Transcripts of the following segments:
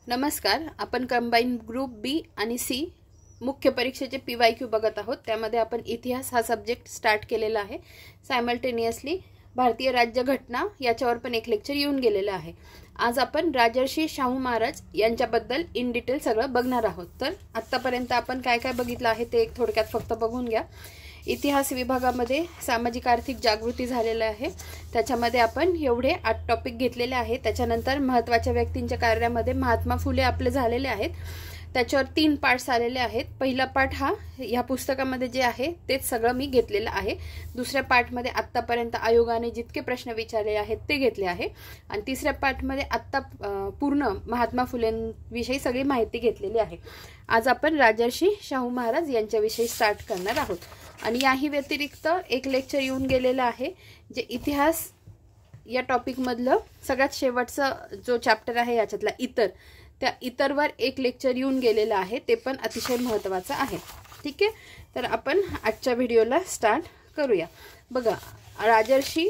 नमस्कार. आपण combine group बी आणि सी मुख्य परीक्षेचे PYQ बघत आहोत. त्यामध्ये आपण इतिहास हा सब्जेक्ट स्टार्ट केलेला आहे. सायमल्टेनियसली भारतीय राज्यघटना याच्यावर पण एक लेक्चर येऊन गेलेलं आहे. आज आपण राजर्षी शाहू महाराज यांच्याबद्दल इन डिटेल सगळं बघणार आहोत. तर आतापर्यंत आपण काय काय बघितलं आहे ते एक थोडक्यात फक्त बघून घ्या. इतिहास विभागामध्ये सामाजिक आर्थिक जागृती झालेला आहे. त्याच्यामध्ये आपण एवढे 8 टॉपिक घेतलेले आहेत. त्याच्यानंतर महत्त्वाच्या व्यक्तींच्या कार्यामध्ये महात्मा फुले आपले झालेले आहेत. त्याच्यावर 3 पार्ट्स आलेले आहेत. पहिला पार्ट हा ह्या पुस्तकामध्ये जे आहे तेच सगळं मी घेतलेलं आहे. दुसऱ्या पार्टमध्ये आत्तापर्यंत आयोगाने जितके प्रश्न विचारले आहेत ते घेतले आहे. आणि तिसऱ्या पार्टमध्ये आत्ता पूर्ण महात्मा फुलेंविषयी सगळी माहिती घेतलेली आहे. आज आपण राजर्षी शाहू महाराज यांच्याविषयी स्टार्ट करणार आहोत. आणि याही व्यतिरिक्त एक लेक्चर येऊन गेलेलं आहे जे इतिहास या टॉपिकमधलं सगळ्यात शेवटचा जो चॅप्टर आहे याच्यातला इतर, त्या इतरवर एक लेक्चर येऊन गेलेलं आहे. ते पण अतिशय महत्त्वाचं आहे. ठीक आहे, तर आपण आजच्या व्हिडिओला स्टार्ट करूया. बघा, राजर्षी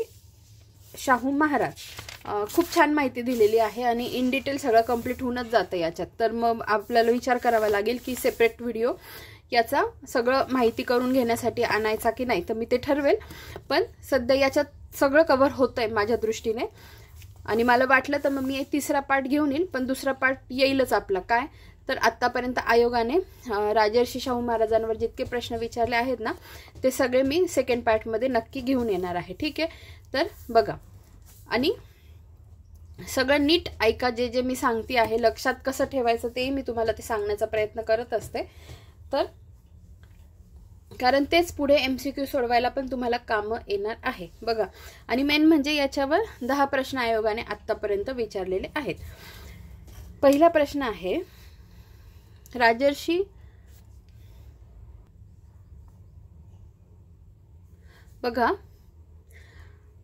शाहू महाराज खूप छान माहिती दिलेली आहे आणि इन डिटेल सगळं कंप्लीट होऊनच जातं याच्यात. तर मग आपल्याला विचार करावा लागेल की सेपरेट व्हिडिओ याचा सगळं माहिती करून घेण्यासाठी आणायचा की नाही, तर मी ते ठरवेल. पण सध्या याच्यात सगळं कव्हर होतंय माझ्या दृष्टीने. आणि मला वाटलं तर मग मी तिसरा पार्ट घेऊन येईल, पण दुसरा पार्ट येईलच आपला. काय तर आत्तापर्यंत आयोगाने राजर्षी शाहू महाराजांवर जितके प्रश्न विचारले आहेत ना, ते सगळे मी सेकंड पार्टमध्ये नक्की घेऊन येणार आहे. ठीक आहे, तर बघा आणि सगळं नीट ऐका. जे जे मी सांगते आहे लक्षात कसं ठेवायचं ते मी तुम्हाला ते सांगण्याचा प्रयत्न करत असते. तर कारण तेच पुढे MCQ सोडवायला पण तुम्हाला कामं येणार आहे. बघा, आणि मेन म्हणजे याच्यावर 10 प्रश्न आयोगाने आत्तापर्यंत विचारलेले आहेत. पहिला प्रश्न आहे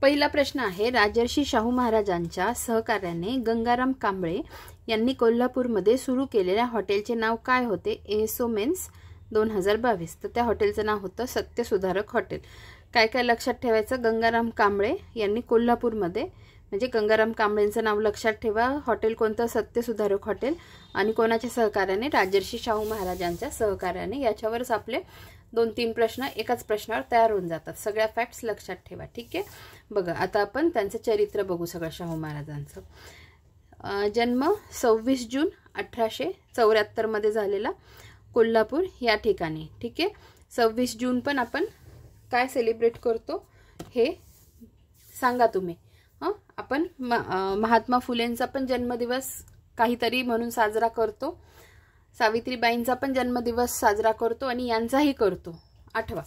पहिला प्रश्न आहे राजर्षी शाहू महाराजांच्या सहकार्याने गंगाराम कांबळे यांनी कोल्हापूरमध्ये सुरू केलेल्या हॉटेलचे नाव काय होते? एसो मेन्स 2022. तर त्या हॉटेलचं नाव होतं सत्यसुधारक हॉटेल. काय काय लक्षात ठेवायचं? गंगाराम कांबळे यांनी कोल्हापूरमध्ये, म्हणजे गंगाराम कांबळेंचं नाव लक्षात ठेवा. हॉटेल कोणतं? सत्यसुधारक हॉटेल. आणि कोणाच्या सहकार्याने? राजर्षी शाहू महाराजांच्या सहकार्याने. याच्यावरच आपले 2-3 प्रश्न एकाच प्रश्नावर तयार होऊन जातात. सगळ्या फॅक्ट्स लक्षात ठेवा. ठीक आहे, बघा आता आपण त्यांचं चरित्र बघू. सगळं शाहू महाराजांचं जन्म 26 जून 1874 मध्ये झालेला, कोल्हापूर या ठिकाणी. ठीक आहे, 26 जून पण आपण काय सेलिब्रेट करतो हे सांगा तुम्ही. आपण महात्मा फुलेंचा पण जन्मदिवस काहीतरी म्हणून साजरा करतो. सावित्रीबाईंचा पण जन्मदिवस साजरा करतो आणि यांचाही करतो, आठवा.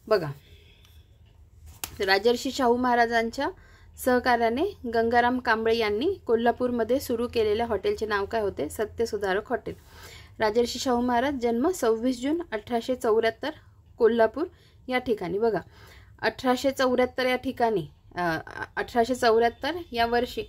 बघा, राजर्षी शाहू महाराजांच्या सहकार्याने गंगाराम कांबळे यांनी कोल्हापूरमध्ये सुरू केलेल्या हॉटेलचे नाव काय होते? सत्यसुधारक हॉटेल. राजर्षी शाहू महाराज जन्म 26 जून 1874 कोल्हापूर या ठिकाणी. बघा, 1874 या ठिकाणी, 1874 या वर्षी.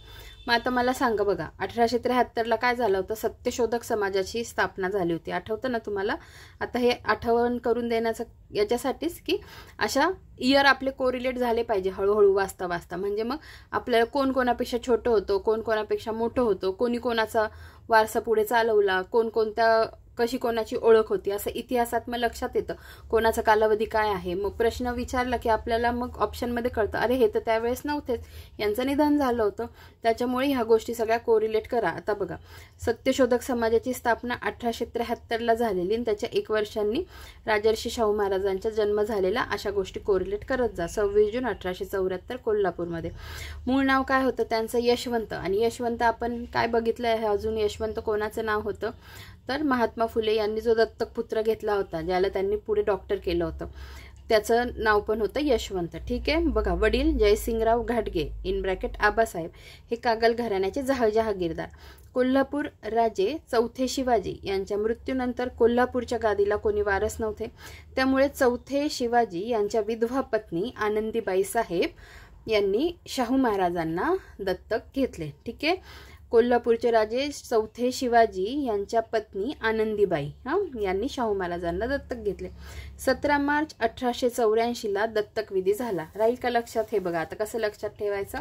मग आता मला सांगा, बघा 1873ला काय झालं होतं? सत्यशोधक समाजाची स्थापना झाली होती. आठवतं ना तुम्हाला? आता हे आठवण करून देण्याचं याच्यासाठीच की अशा इयर आपले कोरिलेट झाले पाहिजे हळूहळू वाचता वाचता. म्हणजे मग आपल्याला कोण कोणापेक्षा छोटं होतं, कोण कोणापेक्षा मोठं होतं, कोणी कोणाचा वारसा पुढे चालवला, कोणत्या कशी कोणाची ओळख होती, असं इतिहासात मग लक्षात येतं कोणाचा कालावधी काय आहे. मग प्रश्न विचारला की आपल्याला मग ऑप्शनमध्ये कळतं, अरे हे तर त्यावेळेस नव्हतेच, यांचं निधन झालं होतं. त्याच्यामुळे ह्या गोष्टी सगळ्या कोरिलेट करा. आता बघा, सत्यशोधक समाजाची स्थापना 1873ला झालेली आणि त्याच्या 1 वर्षांनी राजर्षी शाहू महाराजांचा जन्म झालेला. अशा गोष्टी कोरिलेट करत जा. 26 जून 1874 कोल्हापूरमध्ये. मूळ नाव काय होतं त्यांचं? यशवंत. आणि यशवंत आपण काय बघितलं आहे अजून? यशवंत कोणाचं नाव होतं? तर महात्मा फुले यांनी जो दत्तक पुत्र घेतला होता, ज्याला त्यांनी पुढे डॉक्टर केलं होतं, त्याचं नाव पण होतं यशवंत. ठीक आहे, बघा, वडील जयसिंगराव घाटगे इन ब्रॅकेट आबासाहेब हे कागल घराण्याचे जहागीरदार. कोल्हापूर राजे चौथे शिवाजी यांच्या मृत्यूनंतर कोल्हापूरच्या गादीला कोणी वारस नव्हते. त्यामुळे चौथे शिवाजी यांच्या विधवा पत्नी आनंदीबाई साहेब यांनी शाहू महाराजांना दत्तक घेतले. ठीक आहे, कोल्हापूरचे राजे चौथे शिवाजी यांच्या पत्नी आनंदीबाई यांनी शाहू महाराजांना दत्तक घेतले. 17 मार्च 1884ला दत्तक विधी झाला. राहील का लक्षात? हे बघा आता कसं लक्षात ठेवायचं.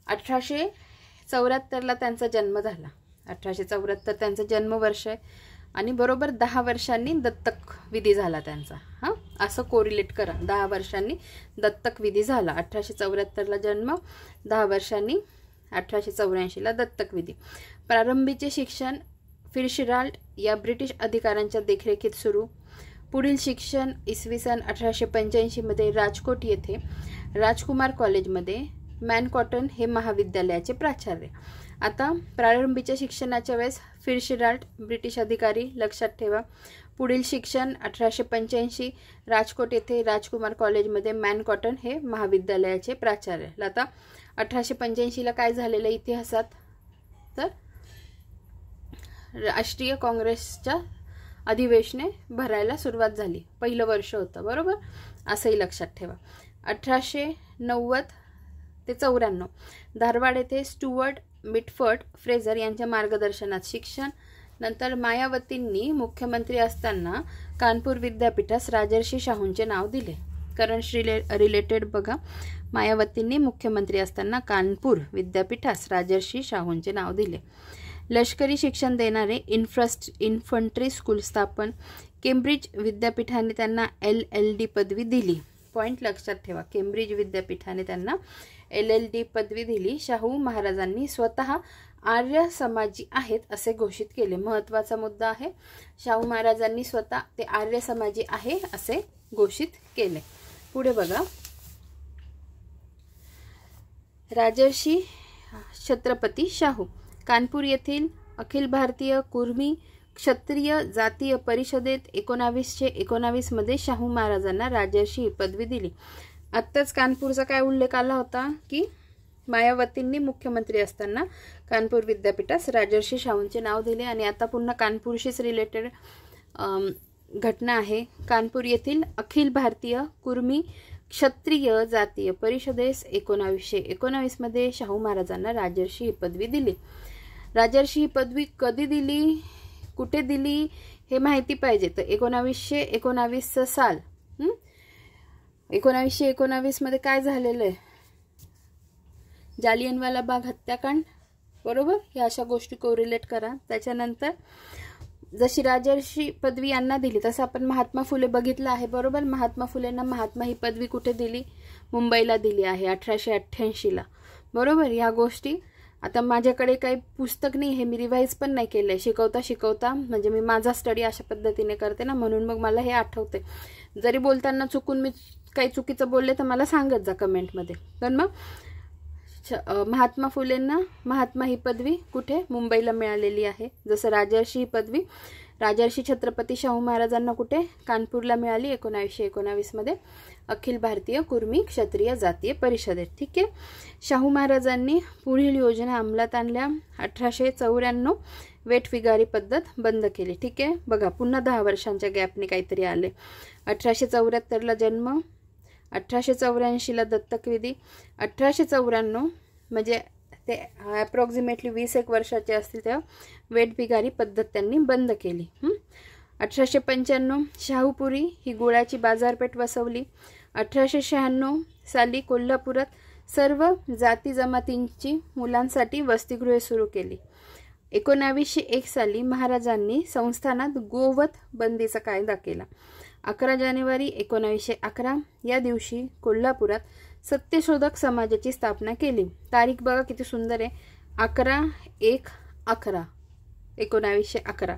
1874ला त्यांचा जन्म झाला 1874 त्यांचं जन्मवर्ष आहे आणि बरोबर 10 वर्षांनी दत्तक विधी झाला त्यांचा. हां, असं कोरिलेट करा. 10 वर्षांनी दत्तक विधी झाला. 1874ला जन्म, 10 वर्षांनी 1884ला दत्तक विधी. प्रारंभीचे शिक्षण फिट्जजेराल्ड या ब्रिटिश अधिकाऱ्यांच्या देखरेखीत सुरू. पुढील शिक्षण इसवी सन 1885 मध्ये राजकोट येथे राजकुमार कॉलेजमध्ये मॅनकॉटन हे महाविद्यालयाचे प्राचार्य. आता प्रारंभीच्या शिक्षणाच्या वेळेस फिट्जजेराल्ड ब्रिटिश अधिकारी लक्षात ठेवा. पुढील शिक्षण 1885 राजकोट येथे राजकुमार कॉलेजमध्ये मॅनकॉटन हे महाविद्यालयाचे प्राचार्य. आता 1885ला काय झालेलं इतिहासात, तर राष्ट्रीय काँग्रेसच्या अधिवेशने भरायला सुरुवात झाली. पहिलं वर्ष होतं, बरोबर, असंही लक्षात ठेवा. 1890 ते 94 धारवाड येथे स्टुअर्ट मिटफर्ड फ्रेझर यांच्या मार्गदर्शनात शिक्षण. नंतर मायावतींनी मुख्यमंत्री असताना कानपूर विद्यापीठास राजर्षी शाहूंचे नाव दिले. करंट रिलेटेड बघा, मायावतींनी मुख्यमंत्री असताना कानपूर विद्यापीठास राजर्षी शाहूंचे नाव दिले. लष्करी शिक्षण देणारे इन्फंट्री स्कूल स्थापन. केम्ब्रिज विद्यापीठाने त्यांना LLD पदवी दिली. पॉईंट लक्षात ठेवा, केम्ब्रिज विद्यापीठाने त्यांना LLD पदवी दिली. शाहू महाराजांनी स्वतः आर्य समाजी आहेत असे घोषित केले. महत्त्वाचा मुद्दा आहे, शाहू महाराजांनी स्वतः ते आर्य समाजी आहे असे घोषित केले. पुढे बघा, राजर्षी छत्रपती शाहू. कानपूर येथील अखिल भारतीय कुर्मी क्षत्रिय जातीय परिषदेत 1919 मध्ये शाहू महाराजांना राजर्षी ही पदवी दिली. आत्ताच कानपूरचा काय उल्लेख आला होता की मायावतींनी मुख्यमंत्री असताना कानपूर विद्यापीठास राजर्षी शाहूंचे नाव दिले. आणि आता पुन्हा कानपूरशीच रिलेटेड घटना आहे. कानपूर येथील अखिल भारतीय कुर्मी क्षत्रिय जातीय परिषदेस 1919 मध्ये शाहू महाराजांना राजर्षी ही पदवी दिली. राजर्षी ही पदवी कधी दिली, कुठे दिली हे माहिती पाहिजे. तर 1919 साल, 1919 मध्ये काय झालेलं आहे, जालियनवाला बाग हत्याकांड, बरोबर. ह्या अशा गोष्टी कोरिलेट करा. त्याच्यानंतर जशी राजर्षी पदवी यांना दिली तसं आपण महात्मा फुले बघितलं आहे, बरोबर. महात्मा फुलेंना महात्मा ही पदवी कुठे दिली, मुंबईला दिली आहे 1888ला, बरोबर. ह्या गोष्टी आता माझ्याकडे काही पुस्तक नाही, हे मी रिवाईज पण नाही केलं आहे. शिकवता म्हणजे मी माझा स्टडी अशा पद्धतीने करते ना, म्हणून मग मला हे आठवते. जरी बोलताना चुकून मी काही चुकीचं बोलले तर मला सांगत जा कमेंटमध्ये. पण मग महात्मा फुलेंना महात्मा ही पदवी कुठे, मुंबईला मिळालेली आहे. जसं राजर्षी ही पदवी राजर्षी छत्रपती शाहू महाराजांना कुठे, कानपूरला मिळाली 1919 मध्ये अखिल भारतीय कुर्मी क्षत्रिय जातीय परिषदेत. ठीक आहे. शाहू महाराजांनी पुढील योजना अंमलात आणल्या. 1894 वेठबिगारी पद्धत बंद केली. ठीक आहे. बघा, पुन्हा 10 वर्षांच्या गॅपने काहीतरी आले. 1874ला जन्म, 1884ला दत्तक विधी, 1894 म्हणजे ते अप्रॉक्सिमेटली 20 वर्षाचे असतील तेव्हा वेठबिगारी पद्धत त्यांनी बंद केली. 1895 शाहूपुरी ही गुळाची बाजारपेठ वसवली. 1896 साली कोल्हापुरात सर्व जाती जमातींची मुलांसाठी वसतिगृहे सुरू केली. 1901 साली महाराजांनी संस्थानात गोवध बंदीचा कायदा केला. 11 जानेवारी 1911 या दिवशी कोल्हापुरात सत्यशोधक समाजाची स्थापना केली. तारीख बघा किती सुंदर आहे, 11/1/1911.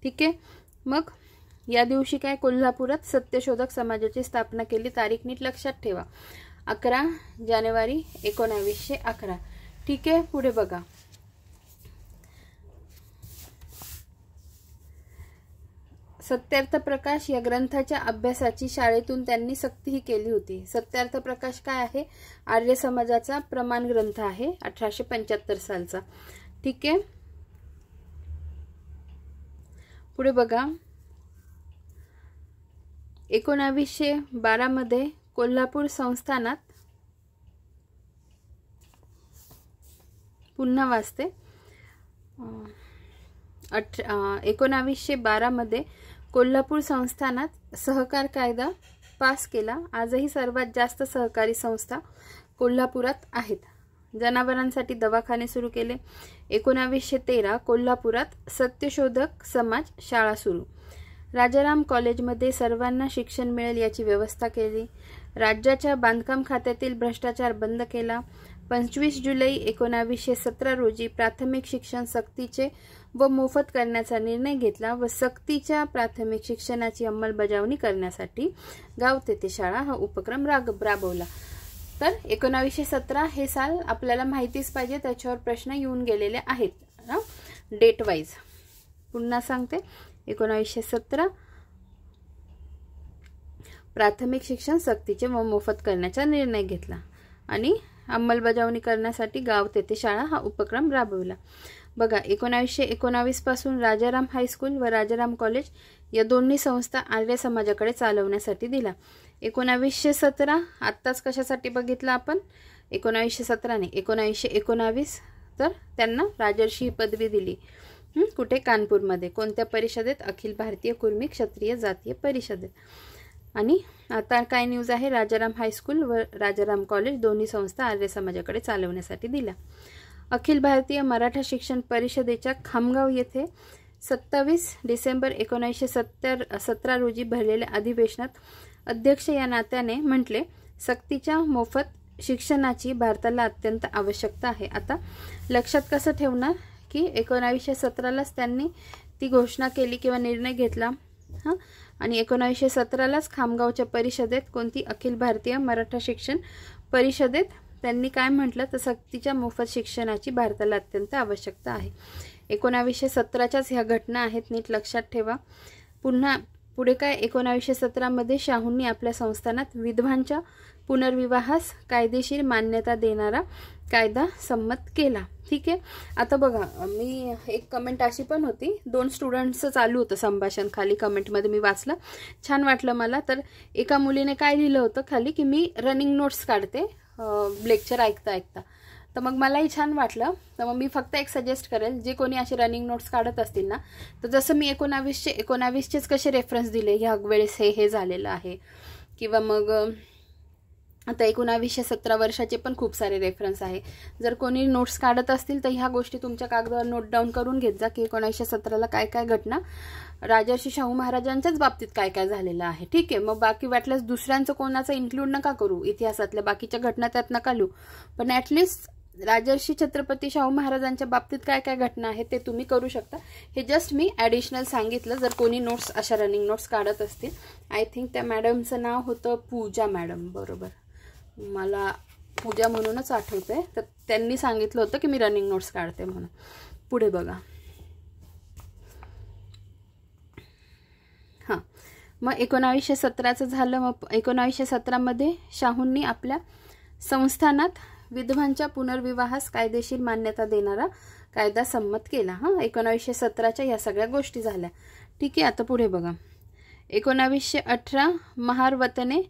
ठीक आहे. मग या दिवशी काय, कोल्हापुरात सत्यशोधक समाजाची स्थापना केली. तारीख नीट लक्षात ठेवा, 11 जानेवारी 1911. ठीक आहे. पुढे बघा, सत्यार्थ प्रकाश या ग्रंथाच्या अभ्यासाची शाळेतून त्यांनी सक्तीही केली होती. सत्यार्थ प्रकाश काय आहे, आर्य समाजाचा प्रमाण ग्रंथ आहे 1875 सालचा. ठीक आहे. पुढे बघा, 1912 मध्ये कोल्हापूर संस्थानात, पुन्हा वाचते, 1912 मध्ये कोल्हापूर संस्थानात सहकार कायदा पास केला. आजही सर्वात जास्त सहकारी संस्था कोल्हापुरात आहेत. जनावरांसाठी दवाखाने सुरू केले. 1913 कोल्हापुरात सत्यशोधक समाज शाळा सुरू. राजाराम कॉलेजमध्ये सर्वांना शिक्षण मिळेल याची व्यवस्था केली. राज्याच्या बांधकाम खात्यातील भ्रष्टाचार बंद केला. 25 जुलै 1917 रोजी प्राथमिक शिक्षण सक्तीचे व मोफत करण्याचा निर्णय घेतला व सक्तीच्या प्राथमिक शिक्षणाची अंमलबजावणी करण्यासाठी गाव तेथे शाळा हा उपक्रम राबवला. तर 1917 हे साल आपल्याला माहितीच पाहिजे, त्याच्यावर प्रश्न येऊन गेलेले आहेत ना डेट वाईज. पुन्हा सांगते, 1917 प्राथमिक शिक्षण सक्तीचे व मोफत करण्याचा निर्णय घेतला आणि अंमलबजावणी करण्यासाठी गाव तेथे शाळा हा उपक्रम राबविला. बघा, 1919 पासून राजाराम हायस्कूल व राजाराम कॉलेज या दोन्ही संस्था आर्य समाजाकडे चालवण्यासाठी दिला. 1917 आत्ताच कशासाठी बघितलं आपण, 1917 ने 1919 तर त्यांना राजर्षी ही पदवी दिली. कुठे? कानपूरमध्ये. कोणत्या परिषदेत? अखिल भारतीय कुर्मी क्षत्रिय जातीय परिषदेत. आणि आता काय न्यूज आहे, राजाराम हायस्कूल व राजाराम कॉलेज दोन्ही संस्था आर्य समाजाकडे चालवण्यासाठी दिल्या. अखिल भारतीय मराठा शिक्षण परिषदेच्या खामगाव येथे 27 डिसेंबर 1917 रोजी भरलेल्या अधिवेशनात अध्यक्ष या नात्याने म्हटले, सक्तीच्या मोफत शिक्षणाची भारताला अत्यंत आवश्यकता आहे. आता लक्षात कसं ठेवणार की 1917लाच त्यांनी ती घोषणा केली किंवा निर्णय घेतला आणि 1917लाच खामगावच्या परिषदेत, कोणती? अखिल भारतीय मराठा शिक्षण परिषदेत त्यांनी काय म्हटलं तर सक्तीच्या मोफत शिक्षणाची भारताला अत्यंत आवश्यकता आहे. 1917च्याच ह्या घटना आहेत, नीट लक्षात ठेवा. पुढे काय, 1917 मध्ये शाहूंनी आपल्या संस्थानात विधवांच्या पुनर्विवाहास कायदेशीर मान्यता देणारा कायदा संमत केला. ठीक आहे. आता बघा, मी एक कमेंट अशी पण होती, 2 स्टुडंट्सचं चालू होतं संभाषण, खाली कमेंटमध्ये मी वाचलं, छान वाटलं मला. तर एका मुलीने काय लिहिलं होतं खाली की मी रनिंग नोट्स काढते लेक्चर ऐकता ऐकता. तर मग मलाही छान वाटलं. तर मग मी फक्त एक सजेस्ट करेल, जे कोणी असे रनिंग नोट्स काढत असतील ना, तर जसं मी 1919चेच कसे रेफरन्स दिले, ह्या वेळेस हे झालेलं आहे, किंवा मग आता 1917 वर्षाचे पण खूप सारे रेफरन्स आहे. जर कोणी नोट्स काढत असतील तर ह्या गोष्टी तुमच्या कागदावर नोट डाऊन करून घेत जा की 1917ला काय काय घटना राजर्षी शाहू महाराजांच्याच बाबतीत काय काय झालेलं आहे. ठीक आहे. मग बाकी वाटल्यास दुसऱ्यांचं कोणाचं इन्क्लूड नका करू, इतिहासातल्या बाकीच्या घटना त्यात नका लिहू, पण ॲटलिस्ट राजर्षी छत्रपती शाहू महाराजांच्या बाबतीत काय काय घटना आहेत ते तुम्ही करू शकता. हे जस्ट मी ॲडिशनल सांगितलं, जर कोणी नोट्स अशा रनिंग नोट्स काढत असतील. आय थिंक त्या मॅडमचं नाव होतं पूजा मॅडम, बरोबर, मला पूजा म्हणूनच आठवतंय. तर त्यांनी सांगितलं होतं की मी रनिंग नोट्स काढते म्हणून. पुढे बघा, हां, मग 1917चं झालं. मग 1917 मध्ये शाहूंनी आपल्या संस्थानात विधवांच्या पुनर्विवाहास कायदेशीर मान्यता देणारा कायदा संमत केला. 1917च्या या सगळ्या गोष्टी झाल्या. ठीक आहे. आता पुढे बघा, 1918 महार वतने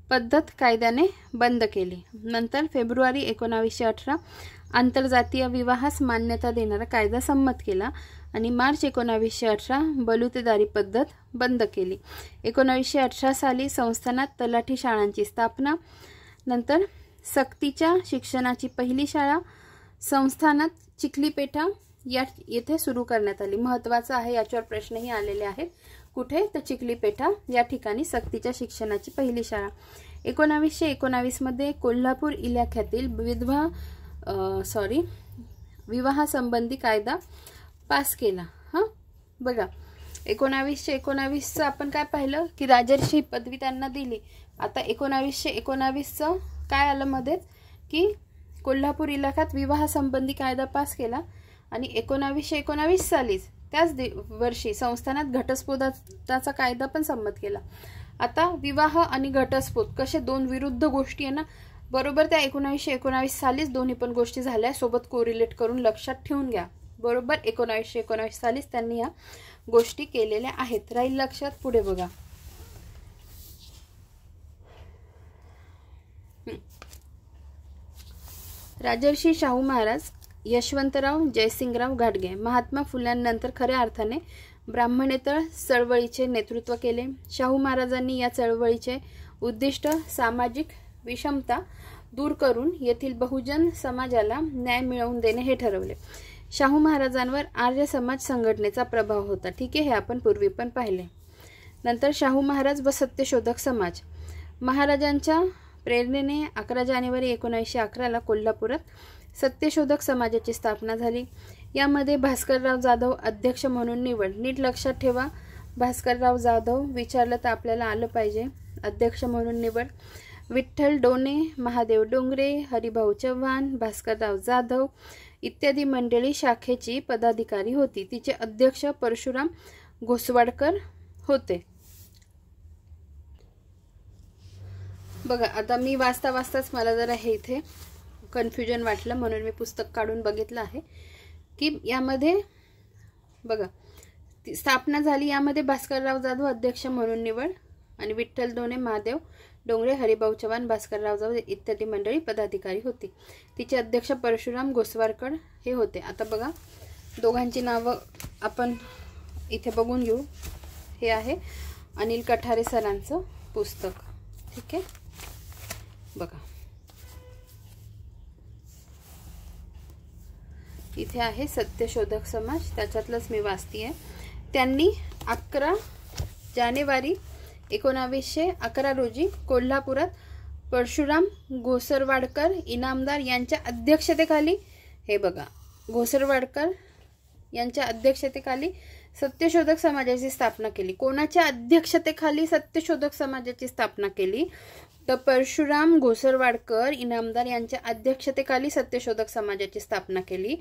पद्धत कायद्याने बंद केली. नंतर फेब्रुवारी 1918 आंतरजातीय विवाहास मान्यता देणारा कायदा संमत केला आणि मार्च 1918 बलुतेदारी पद्धत बंद केली. 1918 साली संस्थानात तलाठी शाळांची स्थापना. नंतर सक्तीच्या शिक्षणाची पहिली शाळा संस्थानात चिखलीपेठा येथे सुरू करण्यात आली. महत्त्वाचं आहे, याच्यावर प्रश्नही आलेले आहेत. कुठे? तर चिखलीपेठा या ठिकाणी सक्तीच्या शिक्षणाची पहिली शाळा. 1919 मध्ये कोल्हापूर इलाख्यातील विवाहासंबंधी कायदा पास केला. बघा, 1919चं आपण काय पाहिलं की राजर्षी पदवी त्यांना दिली. आता 1919चं काय आलं मध्ये की कोल्हापूर इलाख्यात विवाहासंबंधी कायदा पास केला आणि 1919 सालीच त्याच वर्षी संस्थानात घटस्फोटाचा कायदा पण संमत केला. आता विवाह आणि घटस्फोट कसे दोन विरुद्ध गोष्टी आहे ना, बरोबर त्या 1919 सालीच दोन्ही पण गोष्टी झाल्या. सोबत कोरिलेट करून लक्षात ठेवून घ्या. बरोबर 1919 सालीच त्यांनी ह्या गोष्टी केलेल्या आहेत. राहील लक्षात. पुढे बघा, राजर्षी शाहू महाराज यशवंतराव जयसिंगराव घाटगे महात्मा फुल्यांनंतर खऱ्या अर्थाने ब्राह्मणेतर चळवळीचे नेतृत्व केले. शाहू महाराजांनी या चळवळीचे उद्दिष्ट सामाजिक विषमता दूर करून येथील बहुजन समाजाला न्याय मिळवून देणे हे ठरवले. शाहू महाराजांवर आर्य समाज संघटनेचा प्रभाव होता. ठीक आहे, हे आपण पूर्वी पण पाहिले. नंतर शाहू महाराज व सत्यशोधक समाज. महाराजांच्या प्रेरणेने 11 जानेवारी 1911 कोल्हापुरात सत्यशोधक समाजाची स्थापना झाली. यामध्ये भास्करराव जाधव अध्यक्ष म्हणून निवड. नीट लक्षात ठेवा, भास्करराव जाधव विचारलं तर आपल्याला आलं पाहिजे. अध्यक्ष म्हणून निवड. विठ्ठल डोने, महादेव डोंगरे, हरिभाऊ चव्हाण, भास्करराव जाधव इत्यादी मंडळी शाखेची पदाधिकारी होती. तिचे अध्यक्ष परशुराम घोसवाडकर होते. बघा, आता मी वाचताच मला जरा हे इथे कन्फ्युजन वाटलं, म्हणून मी पुस्तक काढून बघितलं आहे की यामध्ये बघा स्थापना झाली. यामध्ये भास्करराव जाधव अध्यक्ष म्हणून निवड आणि विठ्ठल डोने, महादेव डोंगरे, हरिभाऊ चव्हाण, भास्करराव जाधव इत्यादी मंडळी पदाधिकारी होती. तिचे अध्यक्ष परशुराम घोसवाडकर हे होते. आता बघा, दोघांची नावं आपण इथे बघून घेऊ. हे आहे अनिल कठारे सरांचं पुस्तक. ठीक आहे, बघा इथे आहे सत्यशोधक समाज, त्याच्यातलंच मी वाचतीये. त्यांनी 11 जानेवारी 1911 रोजी कोल्हापुरात परशुराम घोसरवाडकर इनामदार यांच्या अध्यक्षतेखाली, हे बघा, घोसरवाडकर यांच्या अध्यक्षतेखाली सत्यशोधक समाजाची स्थापना केली. कोणाच्या अध्यक्षतेखाली सत्यशोधक समाजाची स्थापना केली? तर परशुराम घोसरवाडकर इनामदार यांच्या अध्यक्षतेखाली सत्यशोधक समाजाची स्थापना केली.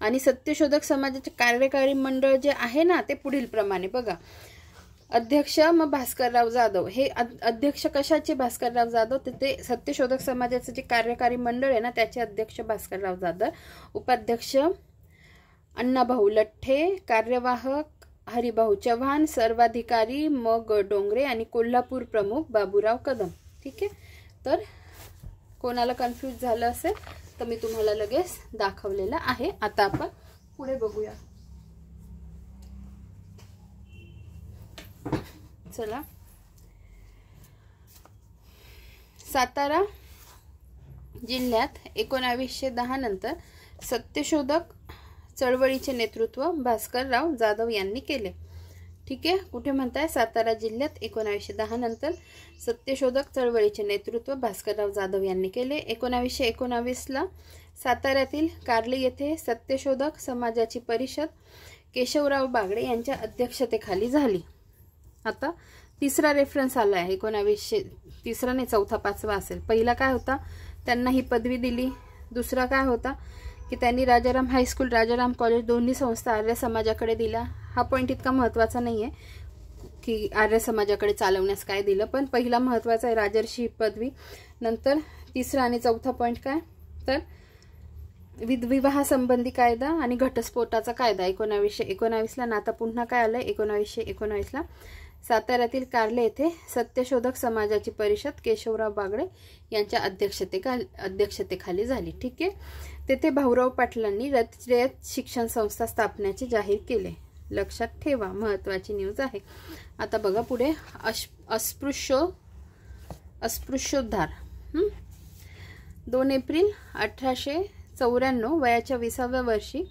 आणि सत्यशोधक समाजाचे कार्यकारी मंडळ जे आहे ना, ते पुढील प्रमाणे बघा. अध्यक्ष मग भास्करराव जाधव. हे अध्यक्ष कशाचे? भास्करराव जाधव. ते सत्यशोधक समाजाचे जे कार्यकारी मंडळ आहे ना, त्याचे अध्यक्ष भास्करराव जाधव. उपाध्यक्ष अण्णाभाऊ लठ्ठे, कार्यवाहक हरिभाऊ चव्हाण, सर्वाधिकारी मग डोंगरे आणि कोल्हापूर प्रमुख बाबूराव कदम. ठीक आहे, तर कोणाला कन्फ्यूज झालं असेल तर मी तुम्हाला लगेच दाखवलेलं आहे. आता आपण पुढे बघूया. चला, सातारा जिल्ह्यात 1910 नंतर सत्यशोधक चळवळीचे नेतृत्व भास्करराव जाधव यांनी केले. ठीक आहे, कुठे म्हणताय? सातारा जिल्ह्यात 1910 नंतर सत्यशोधक चळवळीचे नेतृत्व भास्करराव जाधव यांनी केले. 1919ला साताऱ्यातील कार्ले येथे सत्यशोधक समाजाची परिषद केशवराव बागडे यांच्या अध्यक्षतेखाली झाली. आता तिसरा रेफरन्स आला आहे. 1900, तिसरा नाही, चौथा पाचवा असेल. पहिला काय होता? त्यांना ही पदवी दिली. दुसरा काय होता की त्यांनी राजाराम हायस्कूल, राजाराम कॉलेज दोन्ही संस्था आर्य समाजाकडे दिल्या. हा पॉईंट इतका महत्त्वाचा नाही आहे की आर्य समाजाकडे चालवण्यास काय दिलं, पण पहिला महत्त्वाचा आहे राजर्षी पदवी. नंतर तिसरा आणि चौथा पॉईंट काय? तर विवाहासंबंधी कायदा आणि घटस्फोटाचा कायदा 1919ला. ना आता पुन्हा काय आलंय? 1919ला साताऱ्यातील कार्ले येथे सत्यशोधक समाजाची परिषद केशवराव बागडे यांच्या अध्यक्षतेखाली झाली. ठीक आहे, तेथे भाऊराव पाटलांनी रयत शिक्षण संस्था स्थापण्याचे जाहीर केले. लक्षात ठेवा, महत्त्वाची न्यूज आहे. आता बघा पुढे, अस्पृश्योद्धार. 2 एप्रिल 1894 वयाच्या 20व्या वर्षी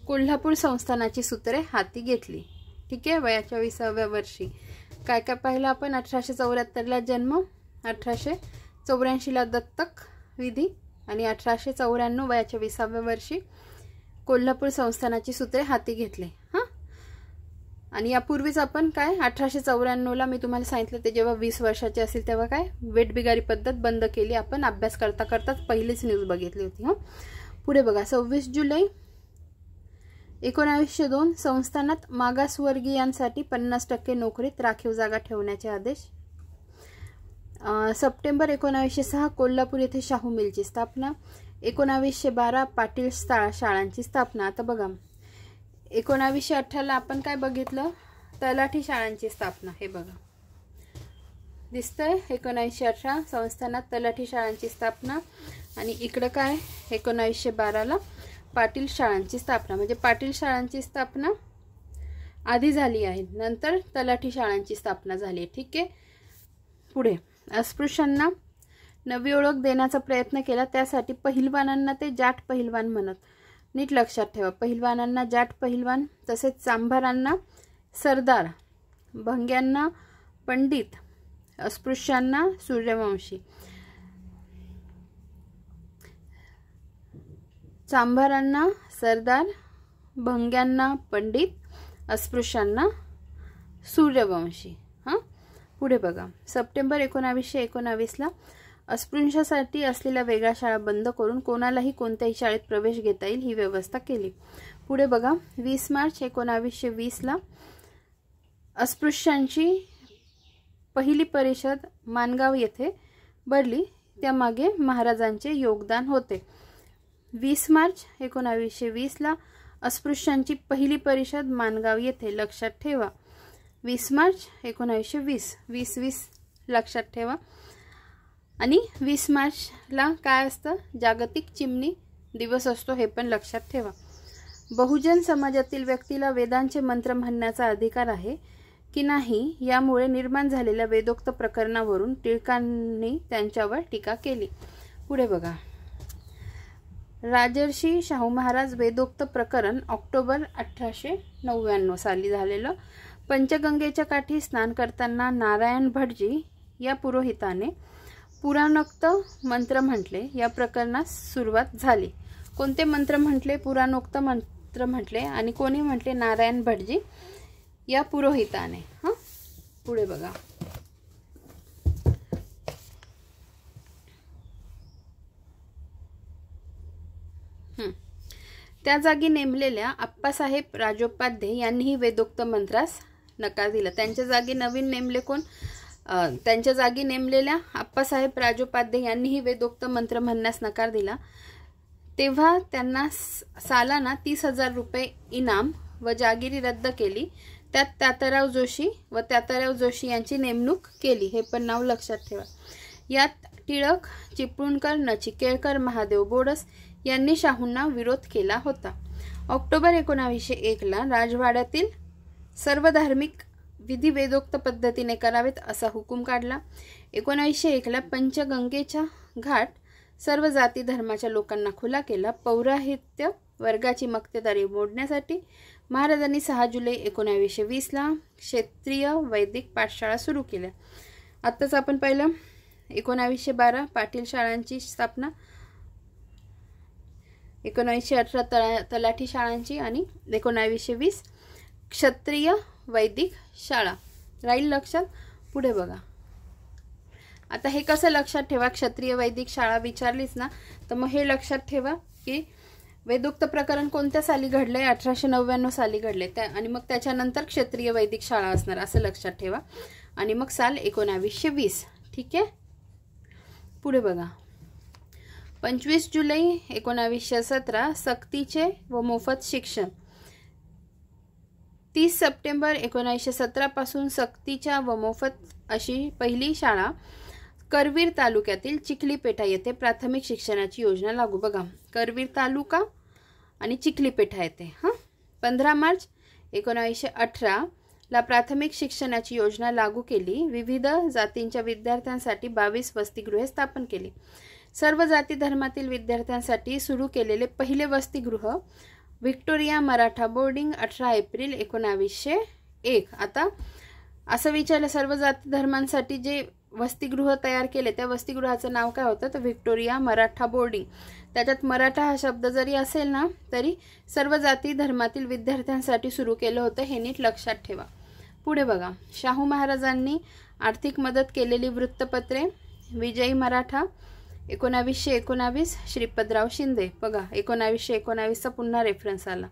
कोल्हापूर संस्थानाची सूत्रे हाती घेतली. ठीक आहे, वयाच्या 20व्या वर्षी काय काय पाहिलं आपण? 1874ला जन्म, 1884ला दत्तक विधी आणि 1894 वयाच्या 20व्या वर्षी कोल्हापूर संस्थानाची सूत्रे हाती घेतले. हां, आणि यापूर्वीच आपण काय 1894ला मी तुम्हाला सांगितलं ते जेव्हा 20 वर्षाचे असेल तेव्हा काय वेठबिगारी पद्धत बंद केली. आपण अभ्यास करता करताच पहिलीच न्यूज बघितली होती. हां, पुढे बघा. 26 जुलै 1902 संस्थानात मागासवर्गीयांसाठी 50% नोकरीत राखीव जागा ठेवण्याचे आदेश. सप्टेंबर 1906 कोल्हापूर येथे शाहू मिलची स्थापना. 1912 पाटील शाळांची स्थापना. आता बघा 1918ला आपण काय बघितलं? तलाठी शाळांची स्थापना. हे बघा दिसतंय, 1918 संस्थानात तलाठी शाळांची स्थापना. आणि इकडं काय 1912ला पाटील शाळांची स्थापना. म्हणजे पाटील शाळांची स्थापना आधी झाली आहे, नंतर तलाठी शाळांची स्थापना झाली. ठीक आहे, पुढे अस्पृश्यांना नवी ओळख देण्याचा प्रयत्न केला, त्यासाठी पहिलवानांना ते जाट पहिलवान म्हणत. नीट लक्षात ठेवा, पहिलवानांना जाट पहिलवान, तसेच चांभारांना सरदार, भंग्यांना पंडित, अस्पृश्यांना सूर्यवंशी. चांभारांना सरदार, भंग्यांना पंडित, अस्पृश्यांना सूर्यवंशी. पुढे बघा, सप्टेंबर 1919ला अस्पृश्यांसाठी असलेल्या वेगळ्या शाळा बंद करून कोणालाही कोणत्याही शाळेत प्रवेश घेता येईल ही व्यवस्था केली. पुढे बघा, 20 मार्च 1920ला अस्पृश्यांची पहिली परिषद माणगाव येथे भरली, त्यामागे महाराजांचे योगदान होते. 20 मार्च 1920ला अस्पृश्यांची पहिली परिषद माणगाव येथे. लक्षात ठेवा, 20 मार्च 1920, 20 लक्षात ठेवा. आणि 20 मार्चला काय असतं, जागतिक चिमणी दिवस असतो, हे पण लक्षात ठेवा. बहुजन समाजातील व्यक्तीला वेदांचे मंत्र म्हणण्याचा अधिकार आहे की नाही यामुळे निर्माण झालेल्या वेदोक्त प्रकरणावरून टिळकांनी त्यांच्यावर टीका केली. पुढे बघा, राजर्षी शाहू महाराज वेदोक्त प्रकरण ऑक्टोबर 1899 साली झालेलं. पंचगंगेच्या काठी स्नान करताना नारायण भटजी या पुरोहिताने पुराणोक्त मंत्र म्हटले. या प्रकरणास सुरुवात झाली. कोणते मंत्र म्हटले? पुराणोक्त मंत्र म्हटले. आणि कोणी म्हटले? नारायण भटजी या पुरोहिताने. पुढे बघा, त्या जागी नेमलेल्या आप्पासाहेब राजोपाध्ये यांनीही वेदोक्त मंत्रास नकार दिला. त्यांच्या जागी नवीन नेमले कोण? त्यांच्या जागी नेमलेल्या आप्पासाहेब राजोपाध्ये यांनीही वेदोक्त मंत्र म्हणण्यास नकार दिला. तेव्हा त्यांना सालाना 30,000 रुपये इनाम व जागिरी रद्द केली. त्यात तात्याराव जोशी व तात्याराव जोशी यांची नेमणूक केली. हे पण नाव लक्षात ठेवा. यात टिळक, चिपळूणकर, नचिकेळकर, महादेव बोडस यांनी शाहूंना विरोध केला होता. ऑक्टोबर 1901ला राजवाड्यातील सर्व धार्मिक विधी वेदोक्त पद्धतीने करावेत असा हुकूम काढला. 1901ला पंचगंगेचा घाट सर्व जाती धर्माच्या लोकांना खुला केला. पौराहित्य वर्गाची मक्तेदारी मोडण्यासाठी महाराजांनी 6 जुलै 1920ला क्षेत्रीय वैदिक पाठशाळा सुरू केल्या. आत्ताच आपण पाहिलं 1912 पाटील शाळांची स्थापना, 1918 तलाठी शाळांची आणि 1920 क्षत्रिय वैदिक शाळा. राहील लक्षात. पुढे बघा, आता हे कसं लक्षात ठेवा, क्षत्रिय वैदिक शाळा विचारलीच ना, तर मग हे लक्षात ठेवा की वेदोक्त प्रकरण कोणत्या साली घडलंय? 1899 साली घडले. आणि मग त्याच्यानंतर क्षत्रिय वैदिक शाळा असणार असं लक्षात ठेवा. आणि मग साल 1920. ठीक आहे. पुढे बघा, 25 जुलै 1917 सक्तीचे व मोफत शिक्षण. 30 सप्टेंबर 1917 पासून सक्तीच्या व मोफत अशी पहिली शाळा करवीर तालुक्यातील चिखलीपेठा येथे प्राथमिक शिक्षणाची योजना लागू. बघा, करवीर तालुका आणि चिखलीपेठा येथे. 15 मार्च 1918 ला प्राथमिक शिक्षणाची योजना लागू केली. विविध जातींच्या विद्यार्थ्यांसाठी 22 वसतिगृहे स्थापन केली. सर्व जाती धर्मातील विद्यार्थ्यांसाठी सुरू केलेले पहिले वसतिगृह व्हिक्टोरिया मराठा बोर्डिंग 18 एप्रिल 1901. आता असं विचारलं, सर्व जाती धर्मांसाठी जे वसतिगृह तयार केले त्या वसतिगृहाचं नाव काय होतं? तर व्हिक्टोरिया मराठा बोर्डिंग. त्याच्यात मराठा हा शब्द जरी असेल ना तरी सर्व जाती धर्मातील विद्यार्थ्यांसाठी सुरू केलं होतं, हे नीट लक्षात ठेवा. पुढे बघा, शाहू महाराजांनी आर्थिक मदत केलेली वृत्तपत्रे. विजयी मराठा 1919, श्रीपदराव शिंदे. बघा, 1919चा पुन्हा रेफरन्स आला.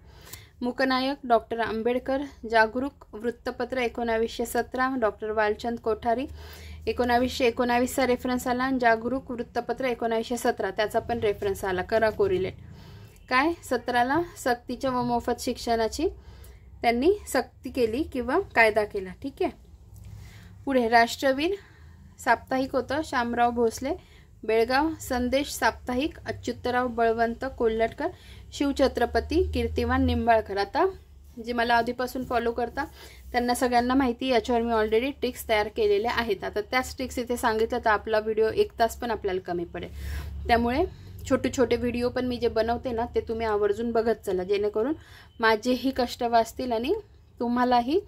मुकनायक डॉक्टर आंबेडकर. जागरूक वृत्तपत्र 1917 डॉक्टर वालचंद कोठारी. 1919चा रेफरन्स आला. आणि जागरूक वृत्तपत्र 1917 त्याचा पण रेफरन्स आला. करा कोरिलेट. काय? 17ला सक्तीच्या व मोफत शिक्षणाची त्यांनी सक्ती केली किंवा कायदा केला. ठीक आहे. पुढे राष्ट्रवीर साप्ताहिक होतं, शामराव भोसले. बेळगाव संदेश साप्ताहिक, अच्युतराव बळवंत कोल्हटकर. शिवछत्रपती कीर्तिमान निंबाळकर. आता जे मला आधीपासून फॉलो करता त्यांना सगळ्यांना माहिती, याच्यावर मी ऑलरेडी ट्रिक्स तयार केलेल्या आहेत. आता त्याच ट्रिक्स इथे सांगितलं तर आपला व्हिडिओ 1 तास पण आपल्याला कमी पडेल. त्यामुळे छोटे छोटे व्हिडिओ पण मी जे बनवते ना ते तुम्ही आवर्जून बघत चला, जेणेकरून माझेही कष्ट वाचतील आणि तुम्हालाही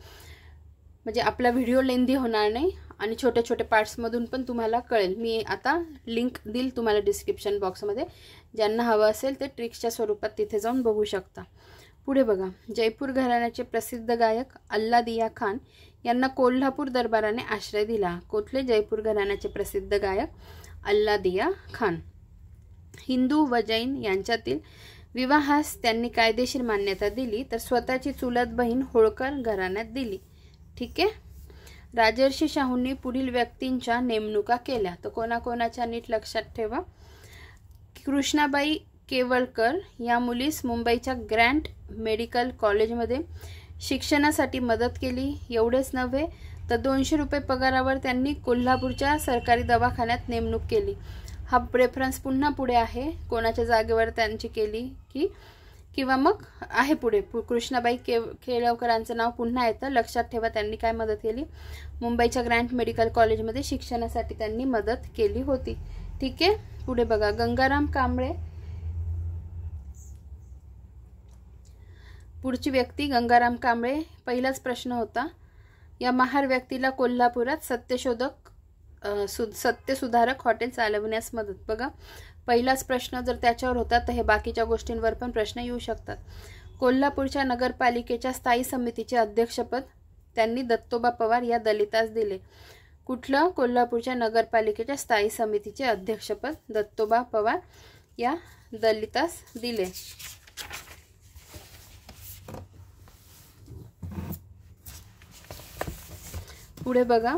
म्हणजे आपला व्हिडिओ लेंदी होणार नाही आणि छोटे छोटे पार्ट्समधून पण तुम्हाला कळेल. मी आता लिंक देईल तुम्हाला डिस्क्रिप्शन बॉक्समध्ये, ज्यांना हवं असेल ते ट्रिक्सच्या स्वरूपात तिथे जाऊन बघू शकता. पुढे बघा, जयपूर घराण्याचे प्रसिद्ध गायक अल्लादिया खान यांना कोल्हापूर दरबाराने आश्रय दिला. कुठले? जयपूर घराण्याचे प्रसिद्ध गायक अल्लादिया खान. हिंदू व जैन यांच्यातील विवाहास त्यांनी कायदेशीर मान्यता दिली, तर स्वतःची चुलत बहीण होळकर घराण्यात दिली. ठीक आहे. राजर्षी शाहूंनी पुढील व्यक्तींच्या नेमणुका केल्या, तर कोणाकोणाच्या नीट लक्षात ठेवा. कृष्णाबाई केवळकर या मुलीस मुंबईच्या ग्रँट मेडिकल कॉलेजमध्ये शिक्षणासाठी मदत केली. एवढेच नव्हे तर 200 रुपये पगारावर त्यांनी कोल्हापूरच्या सरकारी दवाखान्यात नेमणूक केली. हा रेफरन्स पुन्हा पुढे आहे, कोणाच्या जागेवर त्यांची केली की किंवा मग आहे पुढे. कृष्णाबाई केळवकरांचं नाव पुन्हा येतं. लक्षात ठेवा त्यांनी काय मदत केली, मुंबईच्या ग्रँट मेडिकल कॉलेजमध्ये शिक्षणासाठी त्यांनी मदत केली होती. ठीक आहे. पुढे बघा, गंगाराम कांबळे. पुढची व्यक्ती गंगाराम कांबळे. पहिलाच प्रश्न होता, या महार व्यक्तीला कोल्हापुरात सत्यसुधारक हॉटेल चालवण्यास मदत. बघा, पहिलाच प्रश्न जर त्याच्यावर होता तर हे बाकीच्या गोष्टींवर पण प्रश्न येऊ शकतात. कोल्हापूरच्या नगरपालिकेच्या स्थायी समितीचे अध्यक्षपद त्यांनी दत्तोबा पवार या दलितास दिले. कुठलं? कोल्हापूरच्या नगरपालिकेच्या स्थायी समितीचे अध्यक्षपद दत्तोबा पवार या दलितास दिले. पुढे बघा,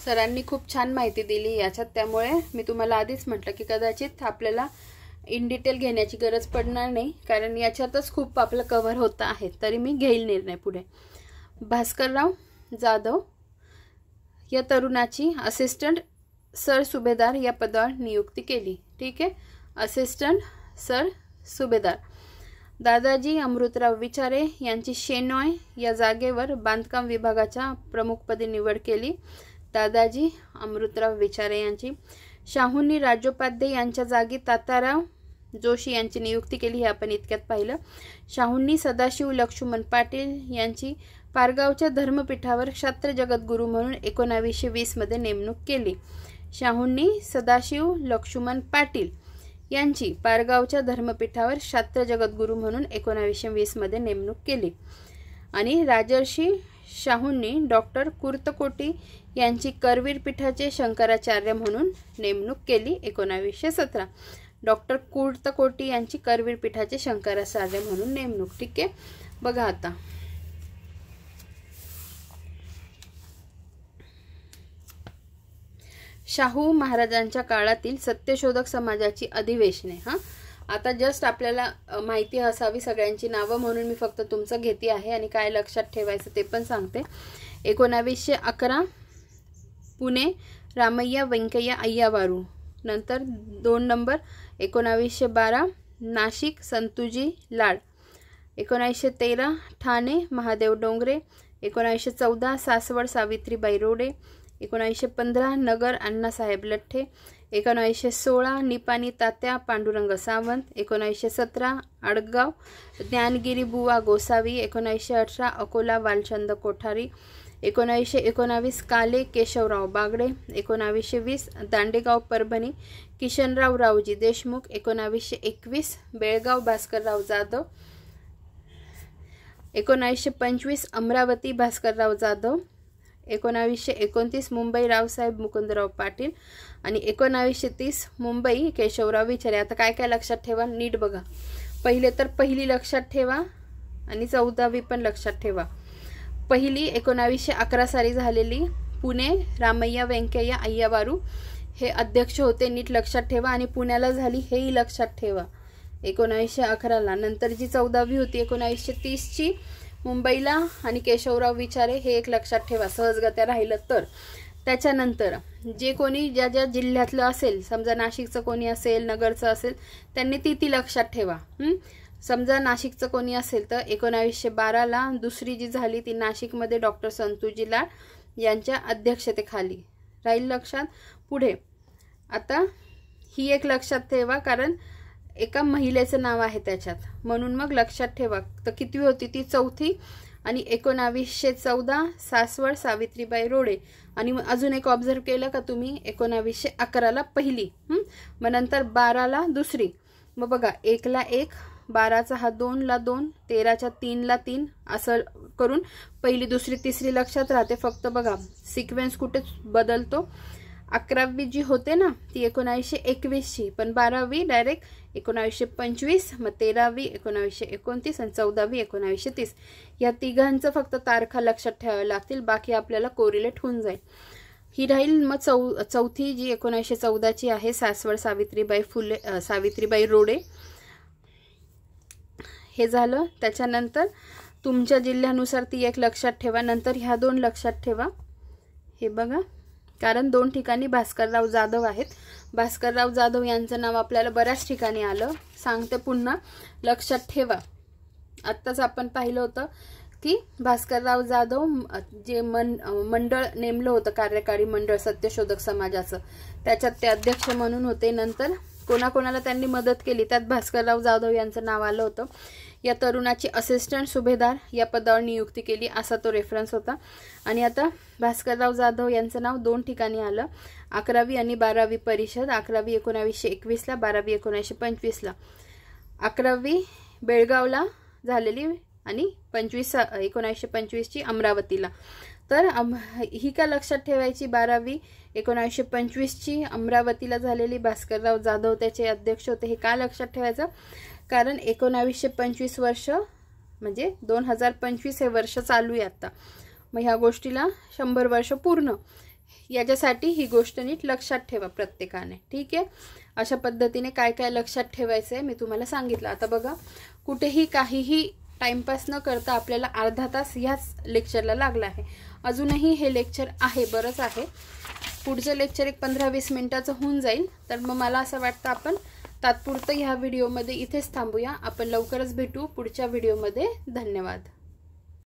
सरांनी खूप छान माहिती दिली याच्यात, त्यामुळे मी तुम्हाला आधीच म्हटलं की कदाचित आपल्याला इन डिटेल घेण्याची गरज पडणार नाही, कारण याच्यातच खूप आपलं कव्हर होतं आहे. तरी मी घेईल निर्णय. पुढे, भास्करराव जाधव या तरुणाची असिस्टंट सर सुभेदार या पदावर नियुक्ती केली. ठीक आहे, असिस्टंट सर सुभेदार. दादाजी अमृतराव विचारे यांची शेनॉय या जागेवर बांधकाम विभागाच्या प्रमुखपदी निवड केली. दादाजी अमृतराव विचारे यांची. शाहूंनी राजोपाध्ये यांच्या जागी ताताराव जोशी यांची नियुक्ती केली, हे आपण इतक्यात पाहिलं. शाहूंनी सदाशिव लक्ष्मण पाटील यांची पारगावच्या धर्मपीठावर क्षात्र जगद्गुरू म्हणून 1920 मध्ये नेमणूक केली. शाहूंनी सदाशिव लक्ष्मण पाटील यांची पारगावच्या धर्मपीठावर क्षात्र जगद्गुरू म्हणून 1920 मध्ये नेमणूक केली. आणि राजर्षी शाहूंनी डॉक्टर कुर्तकोटी यांची करवीर पीठाचे शंकराचार्य म्हणून नेमणूक केली. 1917 डॉक्टर कुर्तकोटी यांची करवीर पीठाचे शंकराचार्य म्हणून नेमणूक. ठीक आहे. बघा आता, शाहू महाराजांच्या काळातील सत्यशोधक समाजाची अधिवेशने. आता जस्ट आपल्याला माहिती असावी सगळ्यांची नावं, म्हणून मी फक्त तुमचं घेते आहे आणि काय लक्षात ठेवायचं ते पण सांगते. 1911 पुणे रामय्या व्यंकय्या अय्यावारू. नंतर 2 नंबर 1912 नाशिक संतुजी लाड. 1913 ठाणे महादेव डोंगरे. 1914 सासवड सावित्रीबाई रोडे. 1915 नगर अण्णासाहेब लठ्ठे. 1916 निपाणी तात्या पांडुरंग सावंत. 1917 आडगाव ज्ञानगिरी बुवा गोसावी. 1918 अकोला वालचंद कोठारी. 1919 काले केशवराव बागडे. 1920 दांडेगाव परभणी किशनराव रावजी देशमुख. 1921 बेळगाव भास्करराव जाधव. 1925 अमरावती भास्करराव जाधव. 1929 मुंबई रावसाहेब मुकुंदराव पाटील. आणि 1930 मुंबई केशवराव विचारे. आता काय काय लक्षात ठेवा नीट बघा. पहिले तर पहिली लक्षात ठेवा आणि 14वी पण लक्षात ठेवा. पहिली 1911 साली झालेली पुणे रामय्या व्यंकय्या अय्यावारू हे अध्यक्ष होते, नीट लक्षात ठेवा. आणि पुण्याला झाली हेही लक्षात ठेवा 1911ला. नंतर जी 14वी होती 1930ची मुंबईला आणि केशवराव विचारे, हे एक लक्षात ठेवा सहजगत्या राहिलं तर. त्याच्यानंतर जे कोणी ज्या ज्या जिल्ह्यातलं असेल, समजा नाशिकचं कोणी असेल, नगरचं असेल, त्यांनी ती लक्षात ठेवा. समजा नाशिकचं कोणी असेल तर 1912ला दुसरी जी झाली ती नाशिकमध्ये डॉक्टर संतूजी लाड यांच्या अध्यक्षतेखाली. राहील लक्षात. पुढे आता ही एक लक्षात ठेवा, कारण एका महिलेचं नाव आहे त्याच्यात, म्हणून मग लक्षात ठेवा. तर किती होती ती? चौथी. आणि 1914 सासवड सावित्रीबाई रोडे. आणि अजून एक ऑब्झर्व केलं का तुम्ही? 1911ला पहिली, मग नंतर 12ला दुसरी. मग बघा 1ला 1, 12चा हा 2ला 2, 13च्या 3ला 3 असं करून पहिली दुसरी तिसरी लक्षात राहते. फक्त बघा सिक्वेन्स कुठे बदलतो. 11वी जी होते ना ती 1921ची, पण 12वी डायरेक्ट 1925, मग 13वी 1929 आणि 14वी 1930. या तिघांचं फक्त तारखा लक्षात ठेवाव्या लागतील, बाकी आपल्याला कोरिलेट होऊन जाईल. ही राहील. मग चौथी जी 1914ची आहे सासवड सावित्रीबाई रोडे. हे झालं. त्याच्यानंतर तुमच्या जिल्ह्यानुसार ती एक लक्षात ठेवा. नंतर ह्या 2 लक्षात ठेवा. हे बघा, कारण 2 ठिकाणी भास्करराव जाधव आहेत. भास्करराव जाधव यांचं नाव आपल्याला बऱ्याच ठिकाणी आलं. सांगते पुन्हा, लक्षात ठेवा. आत्ताच आपण पाहिलं होतं की भास्करराव जाधव जे मंडळ नेमलं होतं, कार्यकारी मंडळ सत्यशोधक समाजाचं, त्याच्यात ते अध्यक्ष म्हणून होते. नंतर कोणाकोणाला त्यांनी मदत केली त्यात भास्करराव जाधव यांचं नाव आलं होतं. या तरुणाची असिस्टंट सुभेदार या पदावर नियुक्ती केली, असा तो रेफरन्स होता. आणि आता भास्करराव जाधव यांचं नाव 2 ठिकाणी आलं. 11वी आणि 12वी परिषद. 11वी 1921ला, 12वी 1925ला. 11वी बेळगावला झालेली आणि 1925ची अमरावतीला. तर ही का लक्षात ठेवायची? 12वी 1925ची अमरावतीला झालेली, भास्करराव जाधव त्याचे अध्यक्ष होते. हे का लक्षात ठेवायचं? कारण 1925 वर्ष म्हणजे 2025 हे वर्ष चालू आहे आता. मग ह्या गोष्टीला 100 वर्ष पूर्ण. याच्यासाठी ही गोष्ट नीट लक्षात ठेवा प्रत्येकाने. ठीक आहे. अशा पद्धतीने काय काय लक्षात ठेवायचं आहे मी तुम्हाला सांगितलं. आता बघा, कुठेही काहीही टाइमपास न करता आपल्याला अर्धा तास ह्याच लेक्चरला लागला आहे. अजूनही हे लेक्चर आहे, बरंच आहे. पुढचं लेक्चर एक 15-20 मिनिटाचं होऊन जाईल. तर मग मला असं वाटतं आपण तात्पुरतं ह्या व्हिडिओमध्ये इथेच थांबूया. आपण लवकरच भेटू पुढच्या व्हिडिओमध्ये. धन्यवाद.